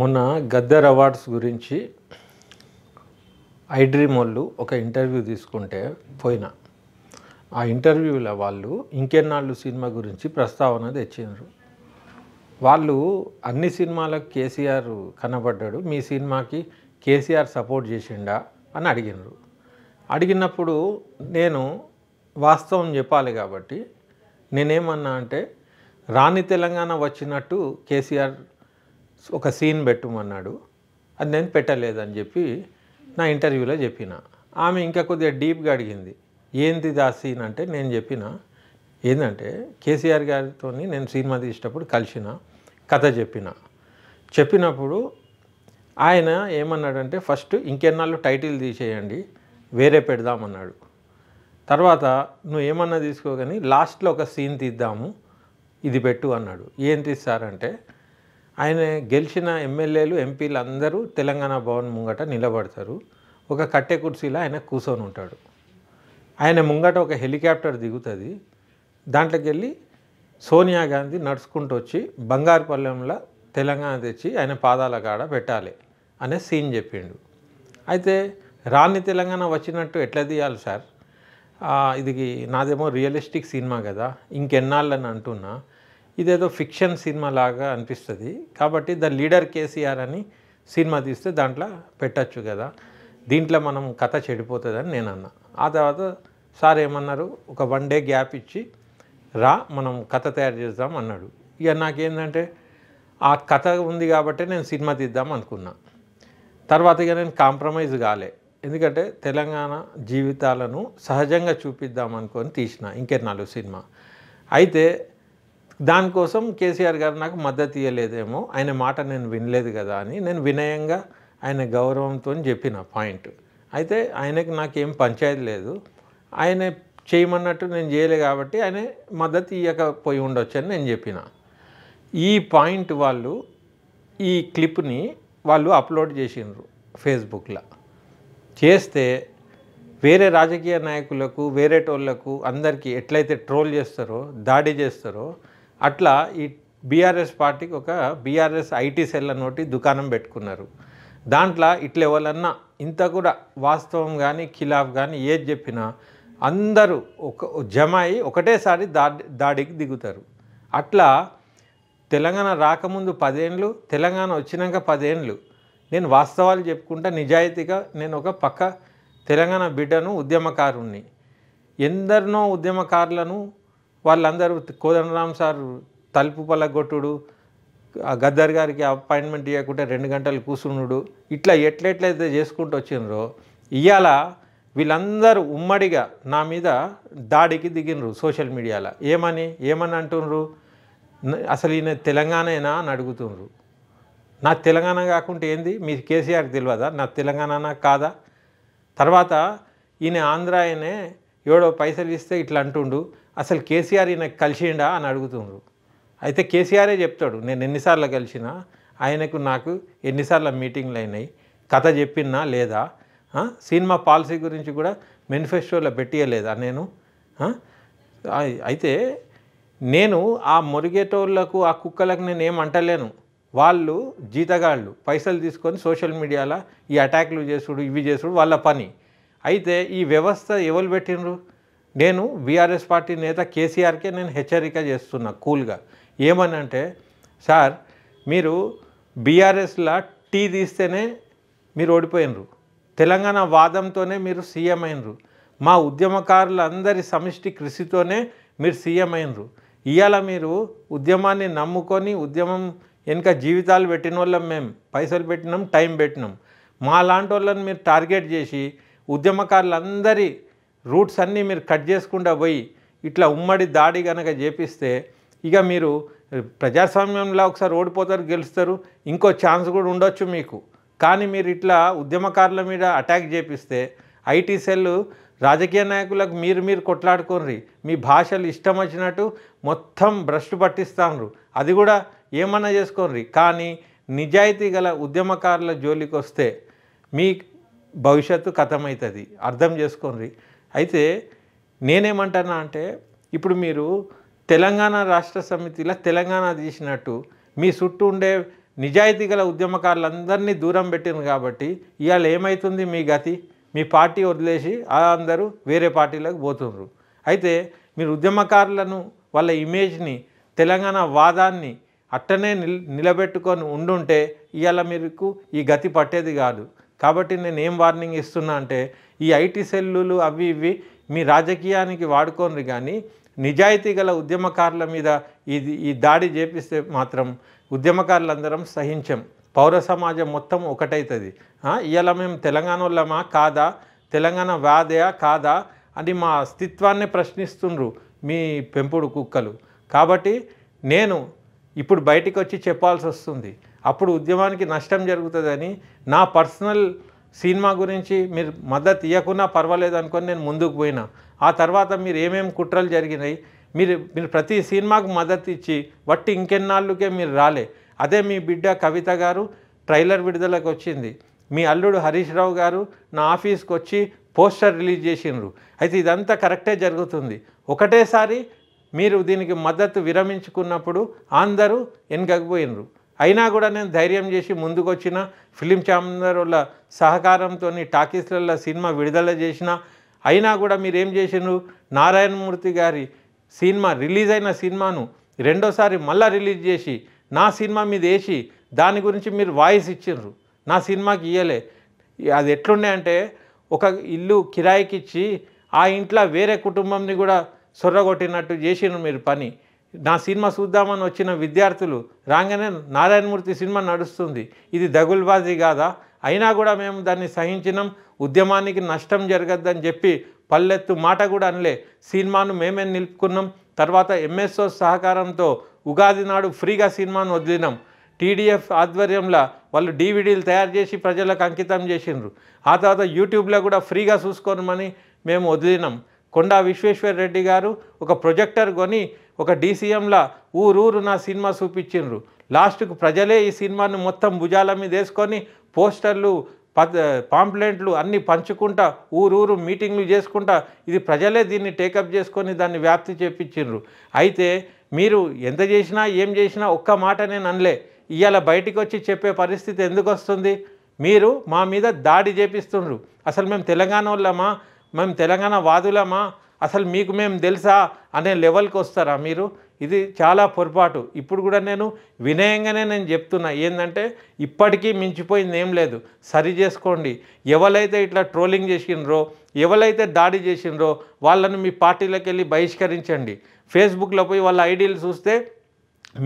మొన్న గద్దర్ అవార్డ్స్ గురించి I dream వాళ్ళు ఒక ఇంటర్వ్యూ తీసుకుంటే పోయినా. ఆ ఇంటర్వ్యూలో వాళ్ళు ఇంకెన్నాళ్ళు సినిమా గురించి ప్రస్తావన తెచ్చిండ్రు. వాళ్ళు అన్ని సినిమాలకు కేసీఆర్ కనబడ్డాడు, మీ సినిమాకి కేసీఆర్ సపోర్ట్ చేసిండా అని అడిగినారు. అడిగినప్పుడు నేను వాస్తవం చెప్పాలి కాబట్టి నేనేమన్నా అంటే, రాని తెలంగాణ వచ్చినట్టు కేసీఆర్ ఒక సీన్ పెట్టమన్నాడు, అది నేను పెట్టలేదని చెప్పి నా ఇంటర్వ్యూలో చెప్పిన. ఆమె ఇంకా కొద్దిగా డీప్గా అడిగింది, ఏంది ఆ సీన్ అంటే నేను చెప్పిన ఏంటంటే, కేసీఆర్ గారితో నేను సినిమా తీసేటప్పుడు కలిసిన కథ చెప్పినప్పుడు ఆయన ఏమన్నాడంటే, ఫస్ట్ ఇంకెన్నాళ్ళు టైటిల్ తీసేయండి, వేరే పెడదామన్నాడు. తర్వాత నువ్వు ఏమన్నా తీసుకో కానీ లాస్ట్లో ఒక సీన్ తీద్దాము, ఇది పెట్టు అన్నాడు. ఏం తీస్తారంటే, ఆయన గెలిచిన ఎమ్మెల్యేలు ఎంపీలు అందరూ తెలంగాణ భవన్ ముంగట నిలబడతారు. ఒక కట్టె కుర్చీలో ఆయన కూర్చొని ఉంటాడు. ఆయన ముంగట ఒక హెలికాప్టర్ దిగుతుంది. దాంట్లోకి వెళ్ళి సోనియా గాంధీ నడుచుకుంటూ వచ్చి బంగారుపల్లెంలో తెలంగాణ తెచ్చి ఆయన పాదాల కాడ పెట్టాలి అనే సీన్ చెప్పిండు. అయితే రాని తెలంగాణ వచ్చినట్టు ఎట్లా తీయాలి సార్, ఇది నాదేమో రియలిస్టిక్ సినిమా కదా, ఇంకెన్నాళ్ళని అంటున్నా, ఇదేదో ఫిక్షన్ సినిమా లాగా అనిపిస్తుంది, కాబట్టి ద లీడర్ కేసీఆర్ అని సినిమా తీస్తే దాంట్లో పెట్టచ్చు కదా, దీంట్లో మనం కథ చెడిపోతుందని నేను అన్నా. ఆ తర్వాత సార్ ఏమన్నారు, ఒక 1 డే గ్యాప్ ఇచ్చి రా మనం కథ తయారు చేద్దాం అన్నాడు. ఇక నాకేంటంటే, ఆ కథ ఉంది కాబట్టి నేను సినిమా తీద్దాం అనుకున్నా. తర్వాత ఇక నేను కాంప్రమైజ్ కాలే, ఎందుకంటే తెలంగాణ జీవితాలను సహజంగా చూపిద్దాం అనుకొని తీసిన ఇంకెన్నాళ్ళు సినిమా. అయితే దానికోసం కేసీఆర్ గారు నాకు మద్దతు ఇవ్వలేదేమో, ఆయన మాట నేను వినలేదు కదా అని నేను వినయంగా ఆయన గౌరవంతో చెప్పిన పాయింట్. అయితే ఆయనకి నాకేం పంచాయతీ లేదు, ఆయన చేయమన్నట్టు నేను చేయలే కాబట్టి ఆయన మద్దతు ఇవ్వకపోయి ఉండొచ్చు అని నేను చెప్పిన. ఈ పాయింట్ వాళ్ళు ఈ క్లిప్ని వాళ్ళు అప్లోడ్ చేసిండ్రు ఫేస్బుక్లో. చేస్తే వేరే రాజకీయ నాయకులకు, వేరేటోళ్లకు అందరికీ ఎట్లయితే ట్రోల్ చేస్తారో, దాడి చేస్తారో, అట్లా ఈ బీఆర్ఎస్ పార్టీకి ఒక బీఆర్ఎస్ ఐటీ సెల్ నోటి దుకాణం పెట్టుకున్నారు. దాంట్లో ఇట్లా ఎవరన్నా ఇంత కూడా వాస్తవం కానీ ఖిలాఫ్ కానీ ఏది చెప్పినా అందరూ ఒక జమాయి ఒకటేసారి దాడికి దిగుతారు. అట్లా తెలంగాణ రాకముందు 10 ఏళ్ళు, తెలంగాణ వచ్చినాక 10 ఏళ్ళు నేను వాస్తవాలు చెప్పుకుంటా నిజాయితీగా, నేను ఒక పక్క తెలంగాణ బిడ్డను, ఉద్యమకారుణ్ణి. ఎందరినో ఉద్యమకారులను వాళ్ళందరూ కోదండరామ్ సార్ తలుపు పలగొట్టుడు, గద్దర్ గారికి అపాయింట్మెంట్ ఇవ్వకుంటే 2 గంటలు కూర్చున్నాడు, ఇట్లా ఎట్లయితే చేసుకుంటూ వచ్చిండ్రో, ఇవాళ వీళ్ళందరూ ఉమ్మడిగా నా మీద దాడికి దిగినరు సోషల్ మీడియాలో. ఏమని అంటున్నారు, అసలు ఈయన తెలంగాణేనా అని అడుగుతున్నారు. నా తెలంగాణ కాకుంటే ఏంది, మీ కేసీఆర్కి తెలియదా నా తెలంగాణ కాదా? తర్వాత ఈయన ఆంధ్ర ఆయనే ఏడో పైసలు ఇస్తే ఇట్లా అంటుండు, అసలు కేసీఆర్ ఈయనకు కలిసిండా అని అడుగుతుండ్రు. అయితే కేసీఆరే చెప్తాడు, నేను ఎన్నిసార్లు కలిసినా, ఆయనకు నాకు ఎన్నిసార్లు మీటింగ్లు అయినాయి, కథ చెప్పినా లేదా, సినిమా పాలసీ గురించి కూడా మేనిఫెస్టోలో పెట్టియలేదా నేను. అయితే నేను ఆ మురిగేటోళ్లకు, ఆ కుక్కలకు నేను ఏమంటలేను, వాళ్ళు జీతగాళ్ళు పైసలు తీసుకొని సోషల్ మీడియాలో ఈ అటాక్లు చేసుడు, ఇవి చేసుడు వాళ్ళ పని. అయితే ఈ వ్యవస్థ ఎవరు పెట్టినరు? నేను బీఆర్ఎస్ పార్టీ నేత కేసీఆర్కే నేను హెచ్చరిక చేస్తున్నా కూల్గా. ఏమని అంటే, సార్ మీరు బీఆర్ఎస్లో టీ తీస్తేనే మీరు ఓడిపోయినరు, తెలంగాణ వాదంతోనే మీరు సీఎం అయినరు, మా ఉద్యమకారులందరి సమిష్టి కృషితోనే మీరు సీఎం అయినరు. ఇవాళ మీరు ఉద్యమాన్ని నమ్ముకొని ఉద్యమం వెనుక జీవితాలు పెట్టిన వాళ్ళం, మేము పైసలు పెట్టినాం, టైం పెట్టినాం, మా లాంటి వాళ్ళని మీరు టార్గెట్ చేసి ఉద్యమకారులందరి రూట్స్ అన్నీ మీరు కట్ చేసుకుంటూ పోయి ఇట్లా ఉమ్మడి దాడి కనుక చేపిస్తే, ఇక మీరు ప్రజాస్వామ్యంలో ఒకసారి ఓడిపోతారు, గెలుస్తారు, ఇంకో ఛాన్స్ కూడా ఉండొచ్చు మీకు. కానీ మీరు ఇట్లా ఉద్యమకారుల మీద అటాక్ చేపిస్తే ఐటీ సెల్ రాజకీయ నాయకులకు మీరు కొట్లాడుకోర్రి, మీ భాషలు ఇష్టం వచ్చినట్టు మొత్తం భ్రష్టు పట్టిస్తాను, అది కూడా ఏమన్నా చేసుకోర్రి. కానీ నిజాయితీ గల ఉద్యమకారుల జోలికి వస్తే మీ భవిష్యత్తు కథమవుతుంది, అర్థం చేసుకోండి. అయితే నేనేమంటున్నా అంటే, ఇప్పుడు మీరు తెలంగాణ రాష్ట్ర సమితిలో తెలంగాణ తీసినట్టు మీ చుట్టూ ఉండే నిజాయితీ గల ఉద్యమకారులందరినీ దూరం పెట్టింది కాబట్టి ఇవాళ ఏమవుతుంది మీ గతి? మీ పార్టీ వదిలేసి అందరూ వేరే పార్టీలకు పోతున్నారు. అయితే మీరు ఉద్యమకారులను వాళ్ళ ఇమేజ్ని తెలంగాణ వాదాన్ని అట్టనే నిలబెట్టుకొని ఉండుంటే ఇవాళ మీకు ఈ గతి పట్టేది కాదు. కాబట్టి నేను ఏం వార్నింగ్ ఇస్తున్నా అంటే ఈ ఐటీ సెల్లులు అవి ఇవి మీ రాజకీయానికి వాడుకోండి, కానీ నిజాయితీ గల ఉద్యమకారుల మీద ఈ దాడి చేపిస్తే మాత్రం ఉద్యమకారులందరం సహించం. పౌర సమాజం మొత్తం ఒకటవుతుంది. ఇవాళ మేము తెలంగాణ వాళ్ళమా కాదా, తెలంగాణ వాదయా కాదా అని మా అస్తిత్వాన్ని ప్రశ్నిస్తుండ్రు మీ పెంపుడు కుక్కలు. కాబట్టి నేను ఇప్పుడు బయటికి వచ్చి చెప్పాల్సి వస్తుంది. అప్పుడు ఉద్యమానికి నష్టం జరుగుతుందని నా పర్సనల్ సినిమా గురించి మీరు మద్దతు ఇవ్వకున్నా పర్వాలేదు అనుకొని నేను ముందుకు పోయినా. ఆ తర్వాత మీరు ఏమేమి కుట్రలు జరిగినాయి, మీరు ప్రతి సినిమాకు మద్దతు ఇచ్చి వట్టి ఇంకెన్నాళ్ళకే మీరు రాలే. అదే మీ బిడ్డ కవిత గారు ట్రైలర్ విడుదలకు వచ్చింది. మీ అల్లుడు హరీష్ రావు గారు నా ఆఫీస్కి వచ్చి పోస్టర్ రిలీజ్ చేసిండ్రు. అయితే ఇదంతా కరెక్టే జరుగుతుంది. ఒకటేసారి మీరు దీనికి మద్దతు విరమించుకున్నప్పుడు అందరూ వెనకకపోయినరు. అయినా కూడా నేను ధైర్యం చేసి ముందుకు వచ్చిన, ఫిలిం ఛాంబర్ల సహకారంతో టాకీస్లలో సినిమా విడుదల చేసిన. అయినా కూడా మీరు ఏం చేసిండ్రు, నారాయణమూర్తి గారి సినిమా రిలీజ్ అయిన సినిమాను రెండోసారి మళ్ళీ రిలీజ్ చేసి నా సినిమా మీద వేసి దాని గురించి మీరు వాయిస్ ఇచ్చిండ్రు. నా సినిమాకి ఇయ్యలే. అది ఎట్లుండే అంటే ఒక ఇల్లు కిరాయికి ఇచ్చి ఆ ఇంట్లో వేరే కుటుంబంని కూడా సొర్రగొట్టినట్టు చేసిండ్రు మీరు పని. నా సినిమా చూద్దామని వచ్చిన విద్యార్థులు రాగానే నారాయణమూర్తి సినిమా నడుస్తుంది, ఇది దగుల్బాజీ కాదా? అయినా కూడా మేము దాన్ని సహించినాం, ఉద్యమానికి నష్టం జరగద్దని చెప్పి పల్లెత్తు మాట కూడా అనలే. సినిమాను మేమే నిలుపుకున్నాం. తర్వాత ఎంఎస్ఓ సహకారంతో ఉగాది నాడు ఫ్రీగా సినిమాను వదిలినాం. టీడీఎఫ్ ఆధ్వర్యంలో వాళ్ళు డీవీడీలు తయారు చేసి ప్రజలకు అంకితం చేసిండ్రు. ఆ తర్వాత యూట్యూబ్లో కూడా ఫ్రీగా చూసుకోమని మేము వదిలినాం. కొండా విశ్వేశ్వర్ రెడ్డి గారు ఒక ప్రొజెక్టర్ కొని ఒక డీసీఎంలా ఊరూరు నా సినిమా చూపించిండ్రు. లాస్ట్కు ప్రజలే ఈ సినిమాను మొత్తం భుజాల మీద వేసుకొని పోస్టర్లు పాంప్లెంట్లు అన్నీ పంచుకుంటా ఊరూరు మీటింగ్లు చేసుకుంటా ఇది ప్రజలే దీన్ని టేకప్ చేసుకొని దాన్ని వ్యాప్తి చేపించిండ్రు. అయితే మీరు ఎంత చేసినా ఏం చేసినా ఒక్క మాట నేను అనలే. ఇవాళ బయటికి వచ్చి చెప్పే పరిస్థితి ఎందుకు వస్తుంది? మీరు మా మీద దాడి చేపిస్తుండ్రు. అసలు మేము తెలంగాణ వాళ్ళమా, మేము తెలంగాణ వాదులమా, అసలు మీకు మేము తెలుసా అనే లెవెల్కి వస్తారా మీరు? ఇది చాలా పొరపాటు. ఇప్పుడు కూడా నేను వినయంగానే నేను చెప్తున్నా, ఏంటంటే ఇప్పటికీ మించిపోయింది ఏం లేదు, సరి చేసుకోండి. ఎవరైతే ఇట్లా ట్రోలింగ్ చేసిండ్రో, ఎవరైతే దాడి చేసిండ్రో వాళ్ళను మీ పార్టీలోకి వెళ్ళి బహిష్కరించండి. ఫేస్బుక్లో పోయి వాళ్ళ ఐడీలు చూస్తే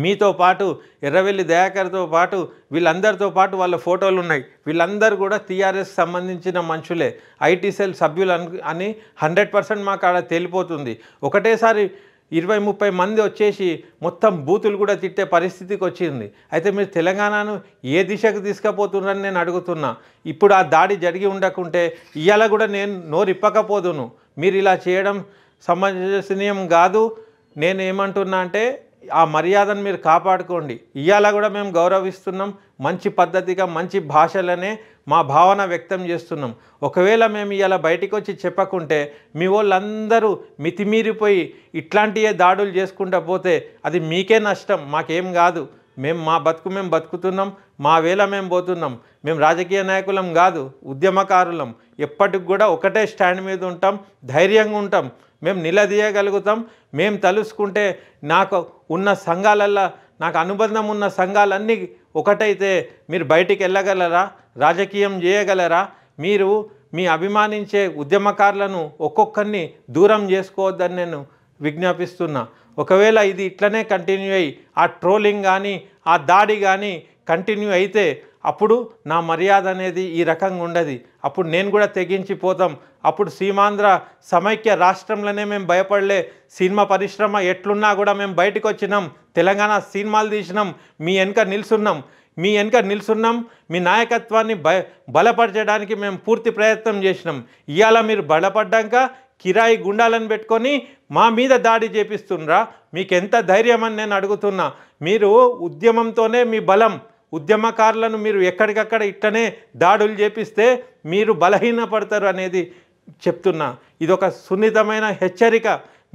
మీతో పాటు ఎర్రవెల్లి దయాకర్తో పాటు వీళ్ళందరితో పాటు వాళ్ళ ఫోటోలు ఉన్నాయి. వీళ్ళందరూ కూడా టీఆర్ఎస్ సంబంధించిన మనుషులే, ఐటీ సెల్ సభ్యులు అని 100% మాకు ఆడ తేలిపోతుంది. ఒకటేసారి 20-30 మంది వచ్చేసి మొత్తం బూతులు కూడా తిట్టే పరిస్థితికి వచ్చింది. అయితే మీరు తెలంగాణను ఏ దిశకు తీసుకుపోతున్నారని నేను అడుగుతున్నా. ఇప్పుడు ఆ దాడి జరిగి ఉండకుంటే ఇవాళ కూడా నేను నోరిప్పకపోదును. మీరు ఇలా చేయడం సమంజసనీయం కాదు. నేను ఏమంటున్నా అంటే ఆ మర్యాదను మీరు కాపాడుకోండి. ఇవాళ కూడా మేము గౌరవిస్తున్నాం, మంచి పద్ధతిగా మంచి భాషలనే మా భావన వ్యక్తం చేస్తున్నాం. ఒకవేళ మేము ఇవాళ బయటికి వచ్చి చెప్పకుంటే మీ వాళ్ళందరూ మితిమీరిపోయి ఇట్లాంటివే దాడులు చేసుకుంటూ పోతే అది మీకే నష్టం, మాకేం కాదు. మా బతుకు మేము బతుకుతున్నాం, మా వేళ మేము పోతున్నాం. మేము రాజకీయ నాయకులం కాదు, ఉద్యమకారులం. ఎప్పటికి కూడా ఒకటే స్టాండ్ మీద ఉంటాం, ధైర్యంగా ఉంటాం, మేము నిలదీయగలుగుతాం. మేము తలుసుకుంటే నాకు ఉన్న సంఘాలల్లో నాకు అనుబంధం ఉన్న సంఘాలన్నీ ఒకటైతే మీరు బయటికి వెళ్ళగలరా, రాజకీయం చేయగలరా? మీరు మీ అభిమానించే ఉద్యమకారులను ఒక్కొక్కరిని దూరం చేసుకోవద్దని నేను విజ్ఞాపిస్తున్నా. ఒకవేళ ఇది ఇట్లనే కంటిన్యూ అయ్యి ఆ ట్రోలింగ్ కానీ ఆ దాడి కానీ కంటిన్యూ అయితే అప్పుడు నా మర్యాద అనేది ఈ రకంగా ఉండదు. అప్పుడు నేను కూడా తెగించిపోతాం. అప్పుడు సీమాంధ్ర సమైక్య రాష్ట్రంలోనే మేము భయపడలే. సినిమా పరిశ్రమ ఎట్లున్నా కూడా మేము బయటకు వచ్చినాం, తెలంగాణ సినిమాలు తీసినాం, మీ వెనుక నిల్చున్నాం. మీ నాయకత్వాన్ని బలపరచడానికి మేము పూర్తి ప్రయత్నం చేసినాం. ఇవాళ మీరు బలపడ్డాక కిరాయి గుండాలను పెట్టుకొని మా మీద దాడి చేపిస్తుండ్రా? మీకు ఎంత ధైర్యం అని నేను అడుగుతున్నా. మీరు ఉద్యమంతోనే మీ బలం. ఉద్యమకారులను మీరు ఎక్కడికక్కడ ఇట్టనే దాడులు చేపిస్తే మీరు బలహీనపడతారు అనేది చెప్తున్నా. ఇదొక సున్నితమైన హెచ్చరిక.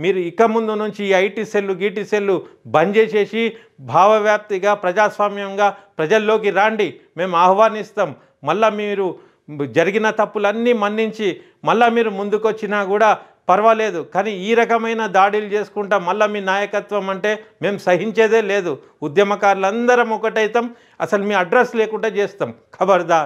మీరు ఇక ముందు నుంచి ఈ ఐటీ సెల్లు గీటీ సెల్లు బంద్ చేసేసి భావవ్యాప్తిగా ప్రజాస్వామ్యంగా ప్రజల్లోకి రాండి, మేము ఆహ్వానిస్తాం. మళ్ళీ మీరు జరిగిన తప్పులన్నీ మన్నించి మళ్ళీ మీరు ముందుకొచ్చినా కూడా పర్వాలేదు, కానీ ఈ రకమైన దాడులు చేసుకుంటా మళ్ళీ మీ నాయకత్వం అంటే మేము సహించేదే లేదు. ఉద్యమకారులందరం ఒకటైతాం, అసలు మీ అడ్రస్ లేకుండా చేస్తాం. ఖబర్దార్.